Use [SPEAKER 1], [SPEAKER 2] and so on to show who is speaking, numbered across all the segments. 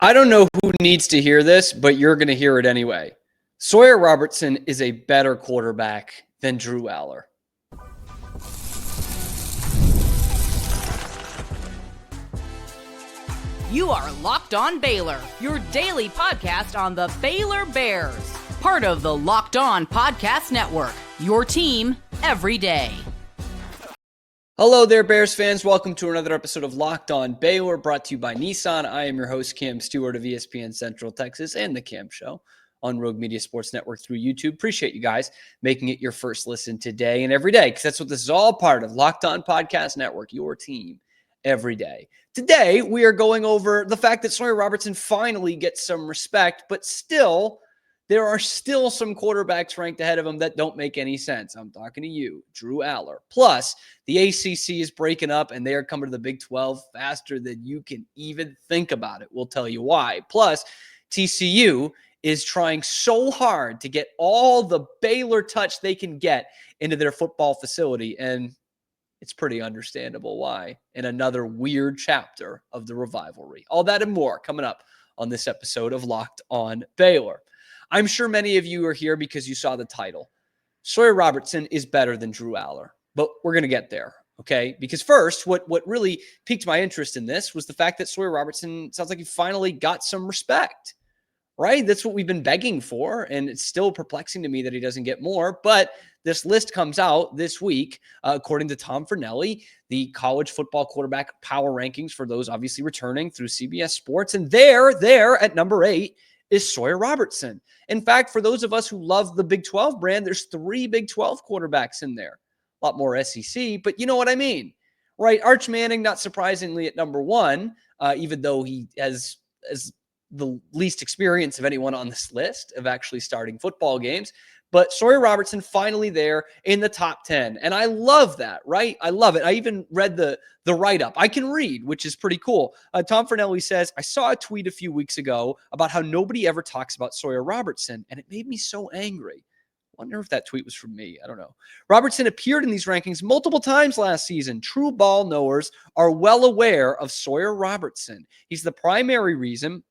[SPEAKER 1] I don't know who needs to hear this, but you're going to hear it anyway. Sawyer Robertson is a better quarterback than Drew Allar.
[SPEAKER 2] You are Locked On Baylor, your daily podcast on the Baylor Bears. Part of the Locked On Podcast Network, your team every day.
[SPEAKER 1] Hello there, Bears fans. Welcome to another episode of Locked On Baylor, brought to you by Nissan. I am your host, Cam Stewart of ESPN Central Texas and The Cam Show on Rogue Media Sports Network through YouTube. Appreciate you guys making it your first listen today and every day, because that's what this is all part of. Locked On Podcast Network, your team every day. Today, we are going over the fact that Sawyer Robertson finally gets some respect, but still, there are still some quarterbacks ranked ahead of him that don't make any sense. I'm talking to you, Drew Allar. Plus, the ACC is breaking up, and they are coming to the Big 12 faster than you can even think about it. We'll tell you why. Plus, TCU is trying so hard to get all the Baylor touch they can get into their football facility, and it's pretty understandable why in another weird chapter of the rivalry. All that and more coming up on this episode of Locked On Baylor. I'm sure many of you are here because you saw the title. Sawyer Robertson is better than Drew Allar, but we're going to get there, okay? Because first, what really piqued my interest in this was the fact that Sawyer Robertson sounds like he finally got some respect, right? That's what we've been begging for, and it's still perplexing to me that he doesn't get more, but this list comes out this week, according to Tom Fornelli, the college football quarterback power rankings for those obviously returning through CBS Sports, and there at number 8 is Sawyer Robertson. In fact, for those of us who love the Big 12 brand, there's 3 Big 12 quarterbacks in there. A lot more SEC, but you know what I mean, right? Arch Manning, not surprisingly, at number 1, even though he has the least experience of anyone on this list of actually starting football games. But Sawyer Robertson finally there in the top 10. And I love that, right? I love it. I even read the write-up. I can read, which is pretty cool. Tom Fornelli says, I saw a tweet a few weeks ago about how nobody ever talks about Sawyer Robertson, and it made me so angry. Wonder if that tweet was from me. I don't know. Robertson appeared in these rankings multiple times last season. True ball knowers are well aware of Sawyer Robertson. He's the primary reason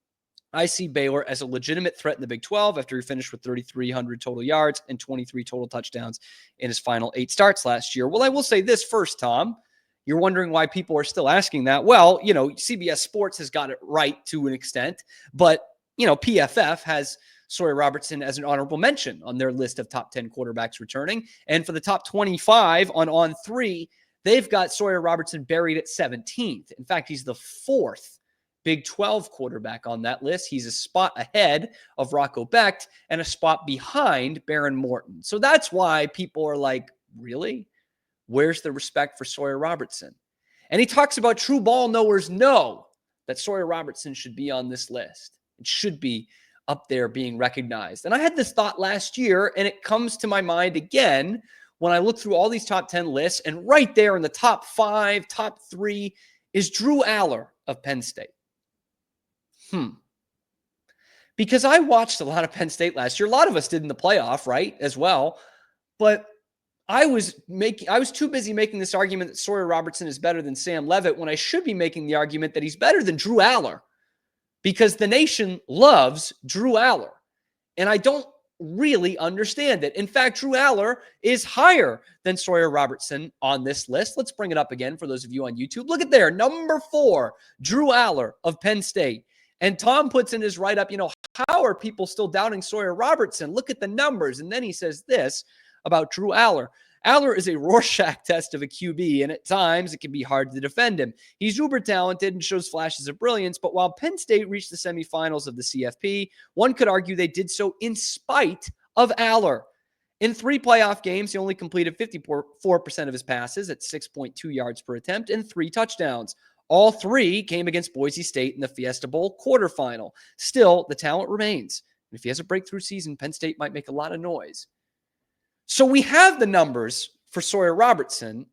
[SPEAKER 1] I see Baylor as a legitimate threat in the Big 12 after he finished with 3,300 total yards and 23 total touchdowns in his final 8 starts last year. Well, I will say this first, Tom. You're wondering why people are still asking that. Well, CBS Sports has got it right to an extent, but, PFF has Sawyer Robertson as an honorable mention on their list of top 10 quarterbacks returning. And for the top 25 on 3, they've got Sawyer Robertson buried at 17th. In fact, he's the 4th Big 12 quarterback on that list. He's a spot ahead of Rocco Becht and a spot behind Baron Morton. So that's why people are like, really? Where's the respect for Sawyer Robertson? And he talks about true ball knowers know that Sawyer Robertson should be on this list. It should be up there being recognized. And I had this thought last year, and it comes to my mind again when I look through all these top 10 lists, and right there in the top 5, top 3 is Drew Allar of Penn State. Because I watched a lot of Penn State last year. A lot of us did in the playoff, right, as well. But I was too busy making this argument that Sawyer Robertson is better than Sam Leavitt when I should be making the argument that he's better than Drew Allar, because the nation loves Drew Allar. And I don't really understand it. In fact, Drew Allar is higher than Sawyer Robertson on this list. Let's bring it up again for those of you on YouTube. Look at there, number 4, Drew Allar of Penn State. And Tom puts in his write-up, how are people still doubting Sawyer Robertson? Look at the numbers. And then he says this about Drew Allar. Allar is a Rorschach test of a QB, and at times it can be hard to defend him. He's uber talented and shows flashes of brilliance, but while Penn State reached the semifinals of the CFP, one could argue they did so in spite of Allar. In 3 playoff games, he only completed 54% of his passes at 6.2 yards per attempt and 3 touchdowns. All 3 came against Boise State in the Fiesta Bowl quarterfinal. Still, the talent remains. And if he has a breakthrough season, Penn State might make a lot of noise. So we have the numbers for Sawyer Robertson,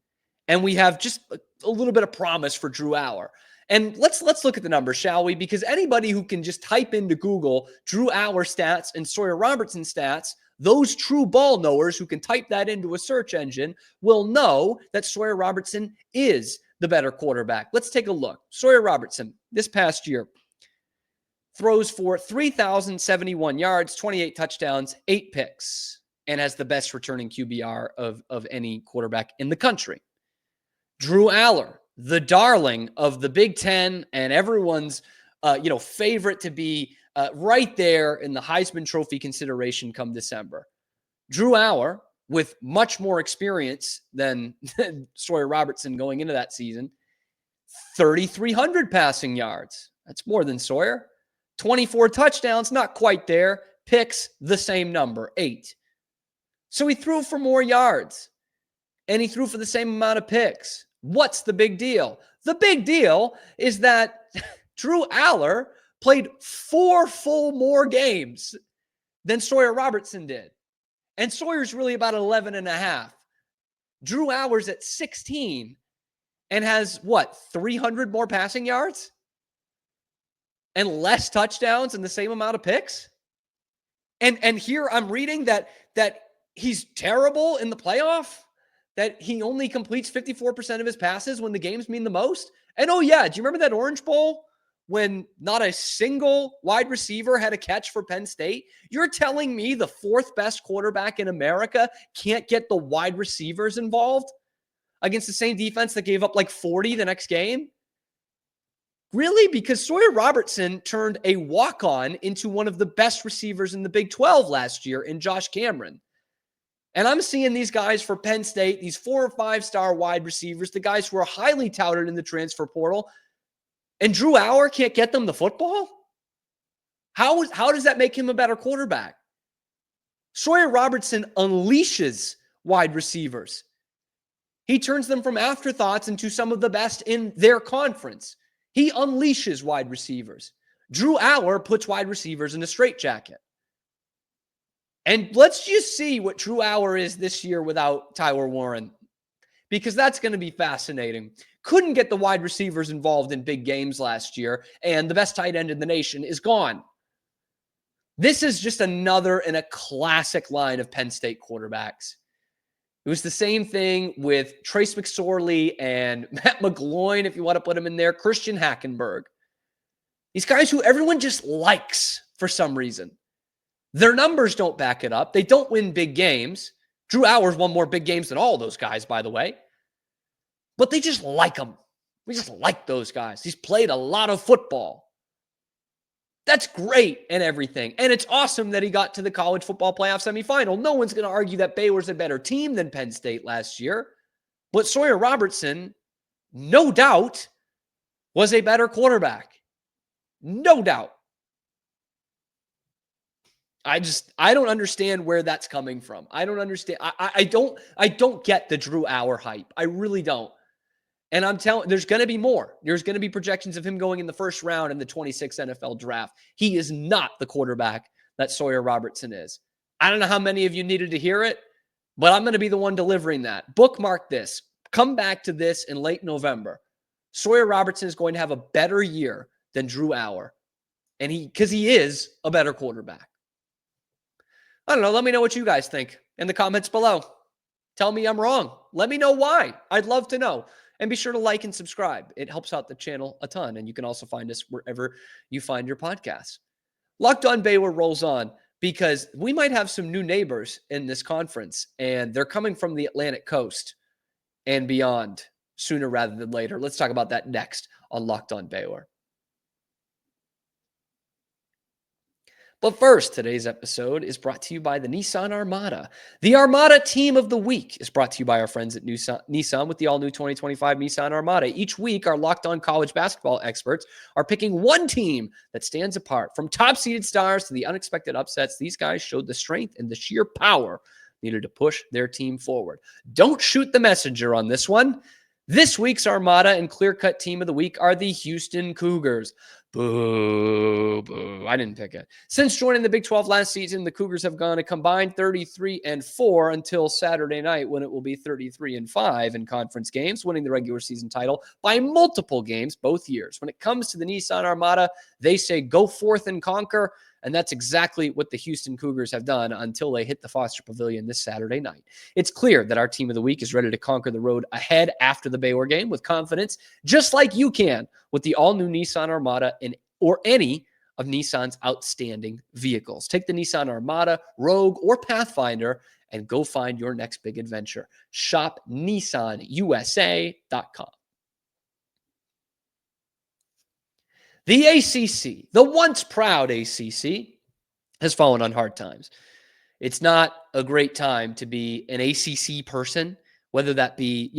[SPEAKER 1] and we have just a little bit of promise for Drew Allar. And let's look at the numbers, shall we? Because anybody who can just type into Google Drew Allar stats and Sawyer Robertson stats, those true ball knowers who can type that into a search engine will know that Sawyer Robertson is the better quarterback. Let's take a look. Sawyer Robertson, this past year, throws for 3,071 yards, 28 touchdowns, 8 picks, and has the best returning QBR of any quarterback in the country. Drew Allar, the darling of the Big Ten and everyone's favorite to be right there in the Heisman Trophy consideration come December. Drew Allar, with much more experience than Sawyer Robertson going into that season, 3,300 passing yards. That's more than Sawyer. 24 touchdowns, not quite there. Picks, the same number, 8. So he threw for more yards, and he threw for the same amount of picks. What's the big deal? The big deal is that Drew Allar played 4 full more games than Sawyer Robertson did. And Sawyer's really about 11 and a half. Drew Allar's at 16 and has, 300 more passing yards? And less touchdowns and the same amount of picks? And here I'm reading that he's terrible in the playoff, that he only completes 54% of his passes when the games mean the most. And do you remember that Orange Bowl when not a single wide receiver had a catch for Penn State? You're telling me the 4th best quarterback in America can't get the wide receivers involved against the same defense that gave up 40 the next game? Really? Because Sawyer Robertson turned a walk-on into one of the best receivers in the Big 12 last year in Josh Cameron. And I'm seeing these guys for Penn State, these 4 or 5-star wide receivers, the guys who are highly touted in the transfer portal, and Drew Allar can't get them the football? How does that make him a better quarterback? Sawyer Robertson unleashes wide receivers. He turns them from afterthoughts into some of the best in their conference. He unleashes wide receivers. Drew Allar puts wide receivers in a straitjacket. And let's just see what Drew Allar is this year without Tyler Warren, because that's going to be fascinating. Couldn't get the wide receivers involved in big games last year, and the best tight end in the nation is gone. This is just another in a classic line of Penn State quarterbacks. It was the same thing with Trace McSorley and Matt McGloin, if you want to put him in there, Christian Hackenberg. These guys who everyone just likes for some reason. Their numbers don't back it up. They don't win big games. Drew Allar's won more big games than all those guys, by the way. But they just like them. We just like those guys. He's played a lot of football. That's great and everything. And it's awesome that he got to the college football playoff semifinal. No one's going to argue that Baylor's a better team than Penn State last year. But Sawyer Robertson, no doubt, was a better quarterback. No doubt. I don't understand where that's coming from. I don't understand. I don't get the Drew Allar hype. I really don't. And I'm telling, there's going to be more. There's going to be projections of him going in the first round in the 26th NFL draft. He is not the quarterback that Sawyer Robertson is. I don't know how many of you needed to hear it, but I'm going to be the one delivering that. Bookmark this. Come back to this in late November. Sawyer Robertson is going to have a better year than Drew Allar. And because he is a better quarterback. I don't know. Let me know what you guys think in the comments below. Tell me I'm wrong. Let me know why. I'd love to know. And be sure to like and subscribe. It helps out the channel a ton. And you can also find us wherever you find your podcasts. Locked On Baylor rolls on because we might have some new neighbors in this conference. And they're coming from the Atlantic coast and beyond sooner rather than later. Let's talk about that next on Locked On Baylor. But first, today's episode is brought to you by the Nissan Armada. The Armada Team of the Week is brought to you by our friends at Nissan with the all-new 2025 Nissan Armada. Each week, our locked-on college basketball experts are picking one team that stands apart. From top-seeded stars to the unexpected upsets, these guys showed the strength and the sheer power needed to push their team forward. Don't shoot the messenger on this one. This week's Armada and clear-cut team of the week are the Houston Cougars. Boo, boo. I didn't pick it. Since joining the Big 12 last season, the Cougars have gone a combined 33-4 until Saturday night when it will be 33-5 in conference games, winning the regular season title by multiple games both years. When it comes to the Nissan Armada, they say go forth and conquer, and that's exactly what the Houston Cougars have done until they hit the Foster Pavilion this Saturday night. It's clear that our team of the week is ready to conquer the road ahead after the Baylor game with confidence, just like you can with the all-new Nissan Armada or any of Nissan's outstanding vehicles. Take the Nissan Armada, Rogue, or Pathfinder and go find your next big adventure. Shop NissanUSA.com. The ACC, the once proud ACC, has fallen on hard times. It's not a great time to be an ACC person, whether that be,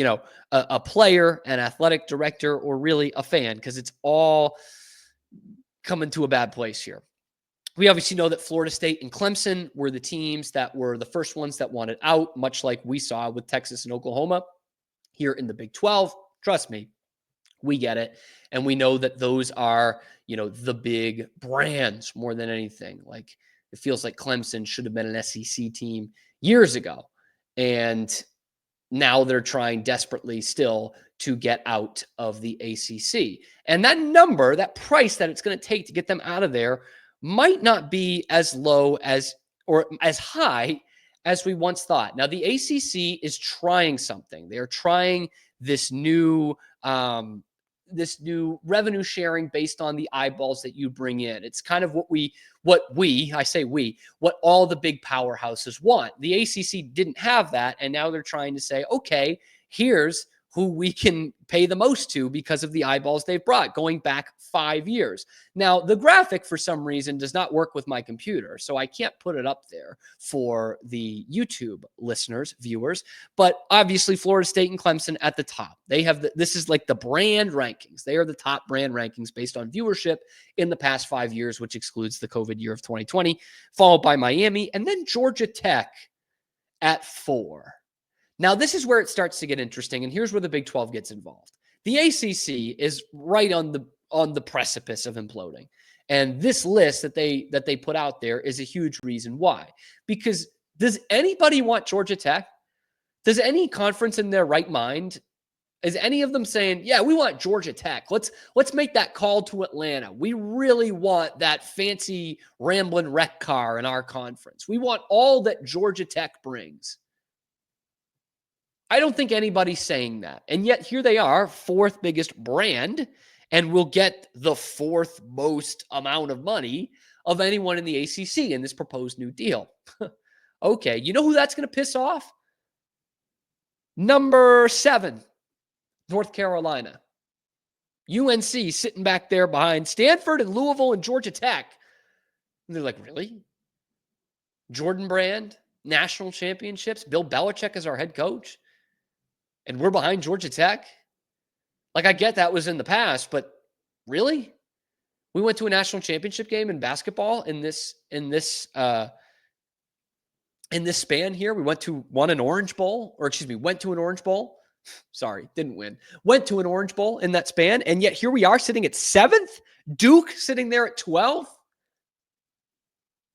[SPEAKER 1] a player, an athletic director, or really a fan, because it's all coming to a bad place here. We obviously know that Florida State and Clemson were the teams that were the first ones that wanted out, much like we saw with Texas and Oklahoma here in the Big 12. Trust me, we get it. And we know that those are, the big brands more than anything. Like, it feels like Clemson should have been an SEC team years ago. And now they're trying desperately still to get out of the ACC. And that number, that price that it's going to take to get them out of there might not be as low as or as high as we once thought. Now, the ACC is trying something. They're trying this new revenue sharing based on the eyeballs that you bring in. It's kind of what all the big powerhouses want. The ACC didn't have that, and now they're trying to say, okay, here's who we can pay the most to because of the eyeballs they've brought going back 5 years. Now, the graphic for some reason does not work with my computer, so I can't put it up there for the YouTube listeners, viewers, but obviously Florida State and Clemson at the top. They have this is like the brand rankings. They are the top brand rankings based on viewership in the past 5 years, which excludes the COVID year of 2020, followed by Miami, and then Georgia Tech at 4. Now, this is where it starts to get interesting, and here's where the Big 12 gets involved. The ACC is right on the precipice of imploding, and this list that they put out there is a huge reason why. Because does anybody want Georgia Tech? Does any conference in their right mind, is any of them saying, yeah, we want Georgia Tech. Let's make that call to Atlanta. We really want that fancy rambling wreck car in our conference. We want all that Georgia Tech brings. I don't think anybody's saying that. And yet here they are, 4th biggest brand, and will get the 4th most amount of money of anyone in the ACC in this proposed new deal. Okay, you know who that's going to piss off? Number 7, North Carolina. UNC sitting back there behind Stanford and Louisville and Georgia Tech. And they're like, really? Jordan Brand, national championships, Bill Belichick is our head coach, and we're behind Georgia Tech? Like, I get that was in the past, but really? We went to a national championship game in basketball in this span here. We went to an Orange Bowl. Sorry, didn't win. Went to an Orange Bowl in that span, and yet here we are sitting at 7th. Duke sitting there at 12th.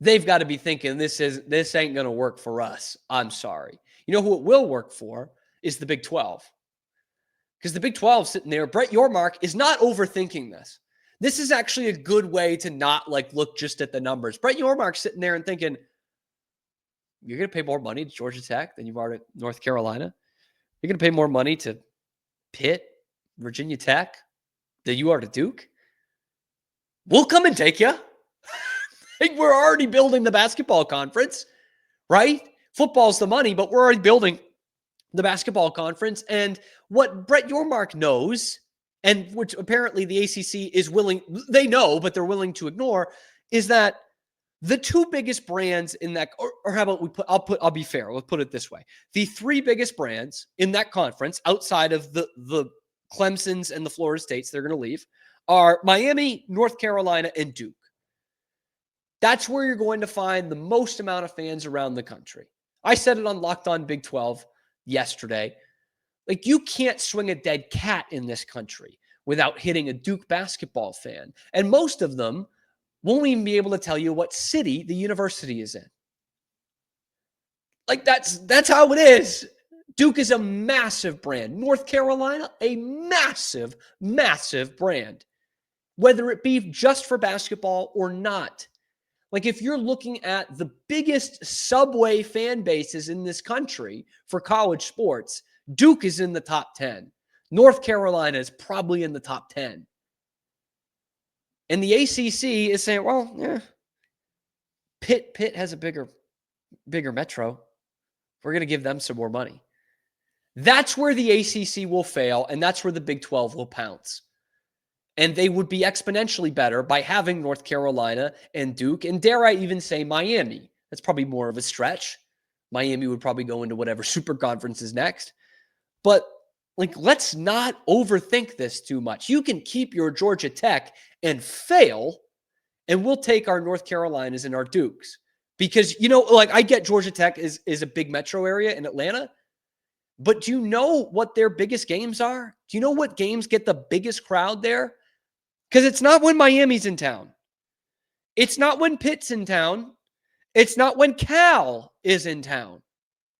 [SPEAKER 1] They've got to be thinking this ain't going to work for us. I'm sorry. You know who it will work for is the Big 12. Because the Big 12 sitting there, Brett Yormark is not overthinking this. This is actually a good way to not look just at the numbers. Brett Yormark's sitting there and thinking, you're going to pay more money to Georgia Tech than you are to North Carolina. You're going to pay more money to Pitt, Virginia Tech than you are to Duke. We'll come and take you. We're already building the basketball conference, right? Football's the money, but we're already building the basketball conference. And what Brett Yormark knows, and which apparently the ACC is willing, they know, but they're willing to ignore, is that the 2 biggest brands in that, or how about I'll be fair, let's put it this way. The 3 biggest brands in that conference outside of the Clemsons and the Florida States they're going to leave are Miami, North Carolina, and Duke. That's where you're going to find the most amount of fans around the country. I said it on Locked On Big 12 yesterday. Like, you can't swing a dead cat in this country without hitting a Duke basketball fan. And most of them won't even be able to tell you what city the university is in. Like, that's how it is. Duke is a massive brand. North Carolina, a massive, massive brand. Whether it be just for basketball or not. Like, if you're looking at the biggest subway fan bases in this country for college sports, Duke is in the top 10. North Carolina is probably in the top 10. And the ACC is saying, well, yeah, Pitt has a bigger metro. We're going to give them some more money. That's where the ACC will fail, and that's where the Big 12 will pounce. And they would be exponentially better by having North Carolina and Duke, and dare I even say Miami. That's probably more of a stretch. Miami would probably go into whatever super conference is next. But let's not overthink this too much. You can keep your Georgia Tech and fail, and we'll take our North Carolinas and our Dukes. Because, I get Georgia Tech is a big metro area in Atlanta, but do you know what their biggest games are? Do you know what games get the biggest crowd there? Because it's not when Miami's in town. It's not when Pitt's in town. It's not when Cal is in town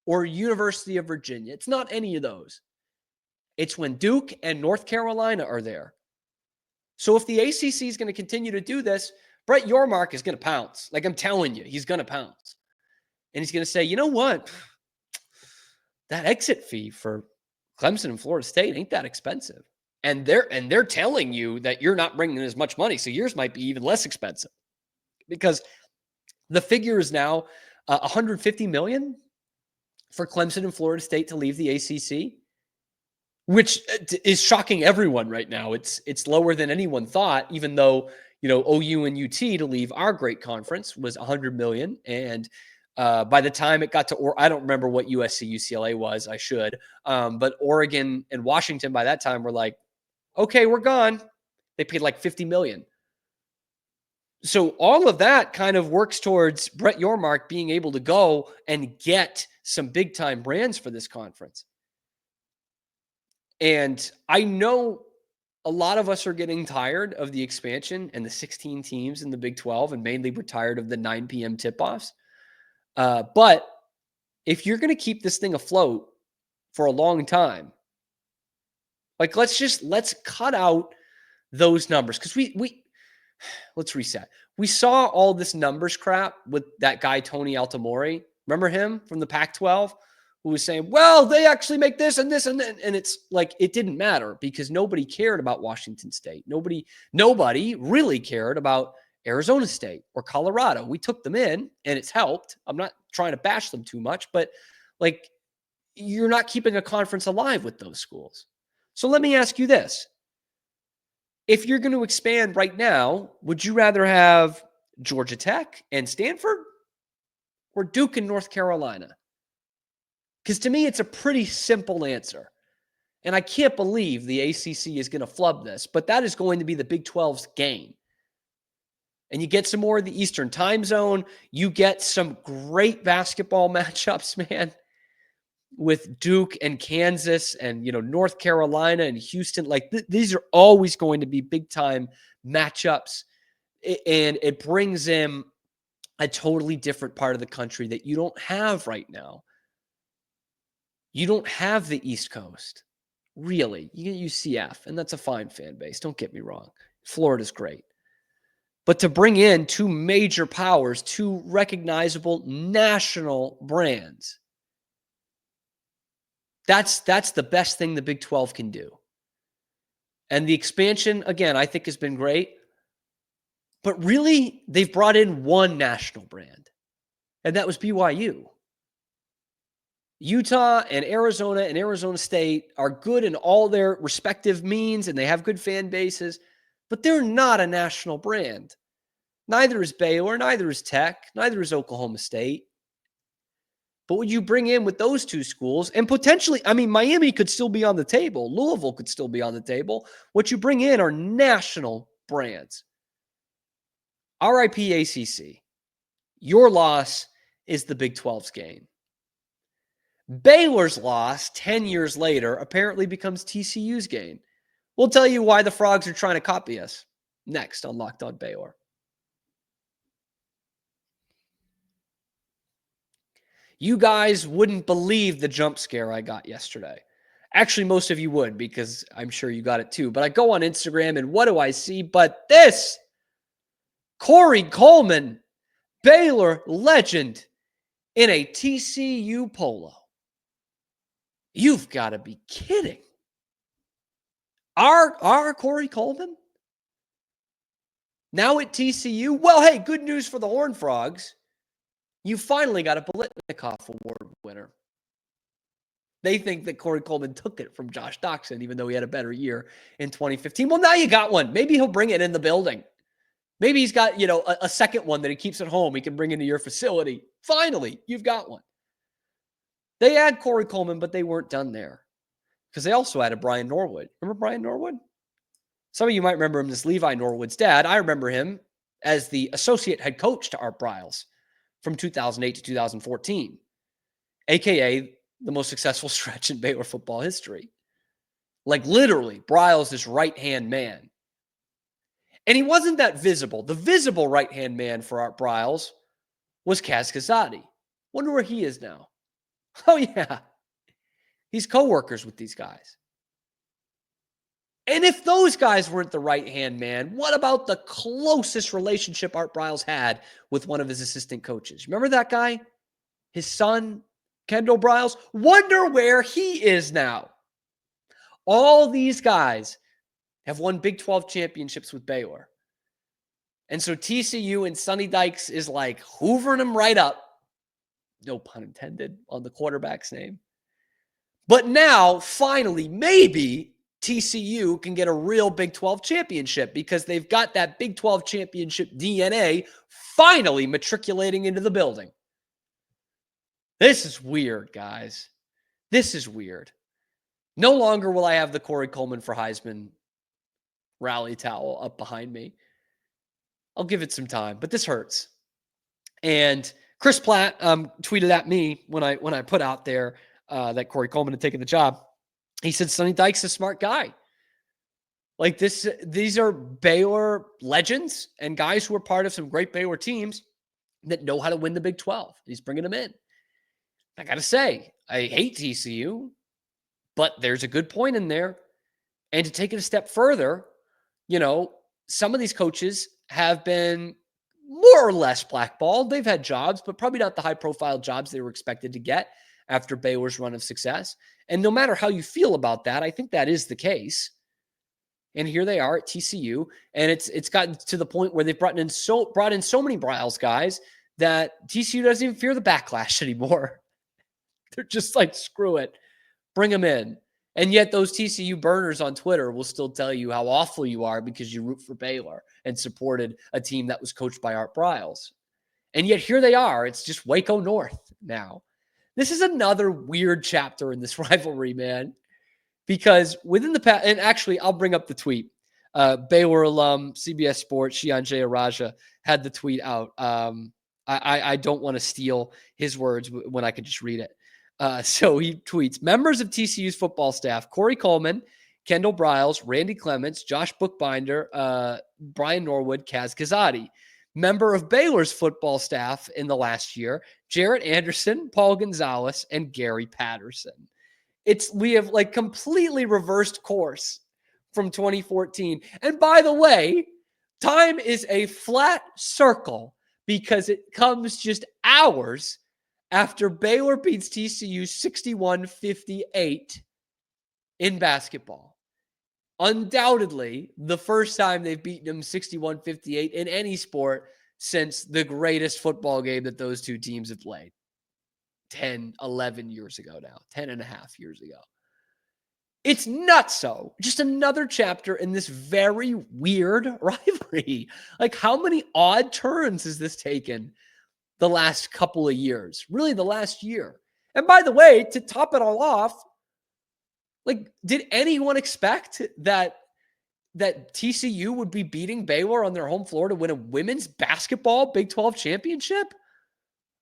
[SPEAKER 1] or University of Virginia. It's not any of those. It's when Duke and North Carolina are there. So if the ACC is going to continue to do this, Brett Yormark is going to pounce. I'm telling you, he's going to pounce. And he's going to say, you know what? That exit fee for Clemson and Florida State ain't that expensive. And they're telling you that you're not bringing in as much money, so yours might be even less expensive. Because the figure is now $150 million for Clemson and Florida State to leave the ACC, which is shocking everyone right now. It's lower than anyone thought, even though, OU and UT to leave our great conference was $100 million. And by the time it got to, I don't remember what USC UCLA was. I should. But Oregon and Washington by that time were like, okay, we're gone. They paid like $50 million. So all of that kind of works towards Brett Yormark being able to go and get some big time brands for this conference. And I know a lot of us are getting tired of the expansion and the 16 teams in the Big 12, and mainly we're tired of the 9 p.m. tip-offs. But if you're going to keep this thing afloat for a long time, let's cut out those numbers. Because let's reset. We saw all this numbers crap with that guy, Tony Altamori. Remember him from the Pac-12? Who was saying, well, they actually make this and this and that. And it's like, it didn't matter because nobody cared about Washington State. Nobody really cared about Arizona State or Colorado. We took them in and it's helped. I'm not trying to bash them too much, but you're not keeping a conference alive with those schools. So let me ask you this. If you're going to expand right now, would you rather have Georgia Tech and Stanford or Duke and North Carolina? Because to me, it's a pretty simple answer. And I can't believe the ACC is going to flub this, but that is going to be the Big 12's game. And you get some more of the Eastern time zone. You get some great basketball matchups, man, with Duke and Kansas and, North Carolina and Houston. These are always going to be big time matchups. And it brings in a totally different part of the country that you don't have right now. You don't have the East Coast, really. You get UCF, and that's a fine fan base. Don't get me wrong. Florida's great. But to bring in two major powers, two recognizable national brands, that's the best thing the Big 12 can do. And the expansion, again, I think has been great. But really, they've brought in one national brand, and that was BYU. Utah and Arizona State are good in all their respective means, and they have good fan bases, but they're not a national brand. Neither is Baylor, neither is Tech, neither is Oklahoma State. But what you bring in with those two schools, and potentially, Miami could still be on the table. Louisville could still be on the table. What you bring in are national brands. RIP ACC. Your loss is the Big 12's gain. Baylor's loss 10 years later apparently becomes TCU's gain. We'll tell you why the Frogs are trying to copy us next on Locked On Baylor. You guys wouldn't believe the jump scare I got yesterday. Actually, most of you would because I'm sure you got it too. But I go on Instagram and what do I see but this? Corey Coleman, Baylor legend, in a TCU polo. You've got to be kidding. Our Corey Coleman? Now at TCU, well, hey, good news for the Horned Frogs. You finally got a Biletnikoff Award winner. They think that Corey Coleman took it from Josh Doctson, even though he had a better year in 2015. Well, now you got one. Maybe he'll bring it in the building. Maybe he's got, a second one that he keeps at home. He can bring into your facility. Finally, you've got one. They had Corey Coleman, but they weren't done there because they also had a Brian Norwood. Remember Brian Norwood? Some of you might remember him as Levi Norwood's dad. I remember him as the associate head coach to Art Briles from 2008 to 2014, a.k.a. the most successful stretch in Baylor football history. Like literally, Briles is right-hand man. And he wasn't that visible. The visible right-hand man for Art Briles was Kaz Kazadi. Wonder where he is now. Oh, yeah. He's co-workers with these guys. And if those guys weren't the right-hand man, what about the closest relationship Art Briles had with one of his assistant coaches? Remember that guy? His son, Kendall Briles? Wonder where he is now. All these guys have won Big 12 championships with Baylor. And so TCU and Sonny Dykes is like hoovering them right up. No pun intended on the quarterback's name. But now, finally, maybe TCU can get a real Big 12 championship because they've got that Big 12 championship DNA finally matriculating into the building. This is weird, guys. This is weird. No longer will I have the Corey Coleman for Heisman rally towel up behind me. I'll give it some time, but this hurts. And Chris Platt tweeted at me when I put out there that Corey Coleman had taken the job. He said, Sonny Dykes is a smart guy. Like these are Baylor legends and guys who are part of some great Baylor teams that know how to win the Big 12. He's bringing them in. I got to say, I hate TCU, but there's a good point in there. And to take it a step further, some of these coaches have been more or less blackballed. They've had jobs, but probably not the high-profile jobs they were expected to get after Baylor's run of success. And no matter how you feel about that, I think that is the case. And here they are at TCU, and it's gotten to the point where they've brought in so many Briles guys that TCU doesn't even fear the backlash anymore. They're just like, screw it, bring them in. And yet those TCU burners on Twitter will still tell you how awful you are because you root for Baylor and supported a team that was coached by Art Briles. And yet here they are. It's just Waco North now. This is another weird chapter in this rivalry, man, because within the past, and actually I'll bring up the tweet. Baylor alum, CBS Sports, Shion J. Araja had the tweet out. I don't want to steal his words when I could just read it. So he tweets, members of TCU's football staff, Corey Coleman, Kendall Briles, Randy Clements, Josh Bookbinder, Brian Norwood, Kaz Kazadi. Member of Baylor's football staff in the last year, Jarrett Anderson, Paul Gonzalez, and Gary Patterson. We have like completely reversed course from 2014. And by the way, time is a flat circle because it comes just hours after Baylor beats TCU 61-58 in basketball. Undoubtedly, the first time they've beaten them 61-58 in any sport since the greatest football game that those two teams have played 10, 11 years ago now, 10 and a half years ago. It's nutso. Just another chapter in this very weird rivalry. Like, how many odd turns has this taken the last couple of years? Really, the last year. And by the way, to top it all off, like, did anyone expect that TCU would be beating Baylor on their home floor to win a women's basketball Big 12 championship?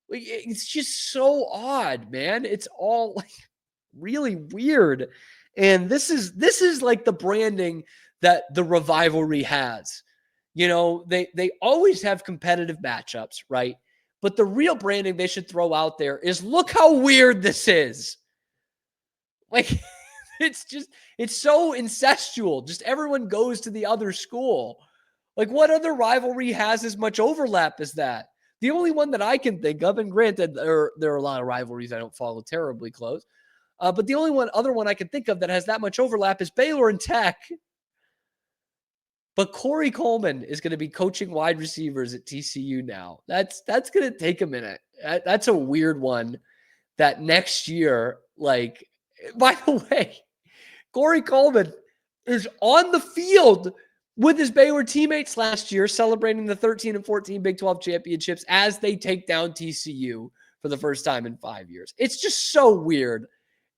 [SPEAKER 1] Like, it's just so odd, man. It's all like really weird. And this is like the branding that the rivalry has. They always have competitive matchups, right? But the real branding they should throw out there is, look how weird this is. Like, it's so incestual. Just everyone goes to the other school. Like, what other rivalry has as much overlap as that? The only one that I can think of, and granted, there are a lot of rivalries I don't follow terribly close, but the only other one I can think of that has that much overlap is Baylor and Tech. But Corey Coleman is going to be coaching wide receivers at TCU now. That's going to take a minute. That's a weird one that next year, like, by the way, Corey Coleman is on the field with his Baylor teammates last year, celebrating the 13 and 14 Big 12 championships as they take down TCU for the first time in 5 years. It's just so weird.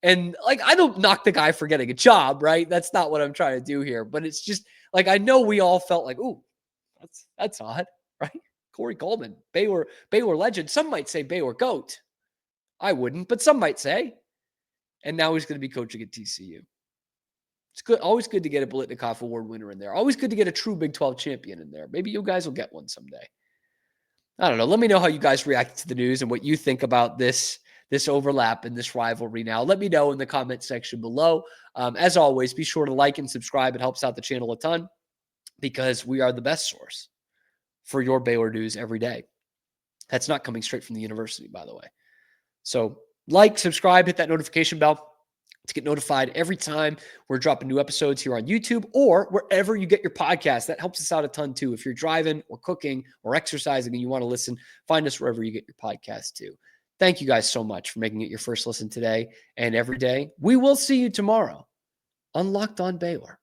[SPEAKER 1] And like, I don't knock the guy for getting a job, right? That's not what I'm trying to do here. But it's just like, I know we all felt like, ooh, that's odd, right? Corey Coleman, Baylor legend. Some might say Baylor GOAT. I wouldn't, but some might say. And now he's going to be coaching at TCU. It's good. Always good to get a Biletnikoff Award winner in there. Always good to get a true Big 12 champion in there. Maybe you guys will get one someday. I don't know. Let me know how you guys react to the news and what you think about this overlap and this rivalry now. Let me know in the comment section below. As always, be sure to like and subscribe. It helps out the channel a ton because we are the best source for your Baylor news every day. That's not coming straight from the university, by the way. So like, subscribe, hit that notification bell to get notified every time we're dropping new episodes here on YouTube or wherever you get your podcast. That helps us out a ton too. If you're driving or cooking or exercising and you want to listen, find us wherever you get your podcast too. Thank you guys so much for making it your first listen today and every day. We will see you tomorrow on Locked On Baylor.